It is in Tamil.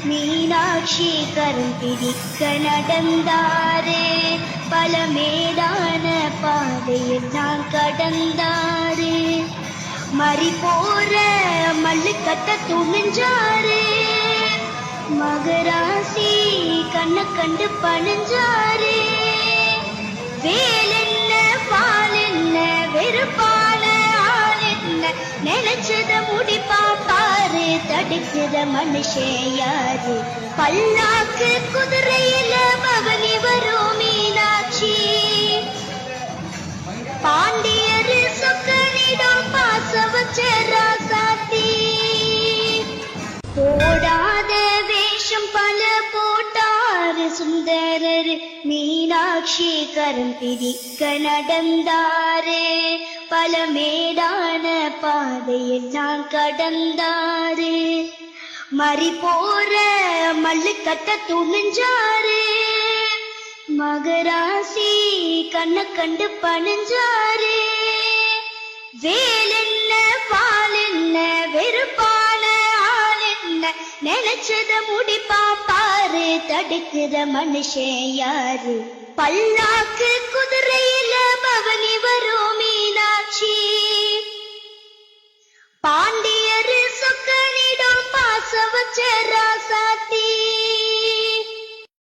மீனாட்சி கரம் பிடிக்க நடந்தாரே, பல மேடான பாதையில் நான் கடந்தாரே. மறி போற மல்லு கட்ட துணிஞ்சாரே, மகராசி கண்ண கண்டு பணிஞ்சாரே. வேலென்ன பால் என்ன வெறுப்பான ஆள் என்ன, நினைச்சத முடிப்பா பாரு, தடுக்கிற மனுஷன் யாரு. பல்லாக்கு குதிரையில பவனி வரும் மீனாட்சி, பாண்டியரு சொக்கனிடம் பாச வச்ச ராசாத்தி. போடாத வேஷம் பல போட்டாரு சுந்தரர், மீனாட்சி கரம் பிடிக்க நடந்தாரே, பல மேடான பாதையில் நான் கடந்தாரே. மறி போற மல்லு கட்ட துணிஞ்சாரே, மகராசி கண்ண கண்டு பணிஞ்சாரே. வேலென்ன பால் என்ன வெறுப்பான ஆள் என்ன, நினைச்சத முடிப்பா பாரு, தடுக்கிற மனுஷன் யாரு. பல்லாக்கு குதிரையில பவனி வரும்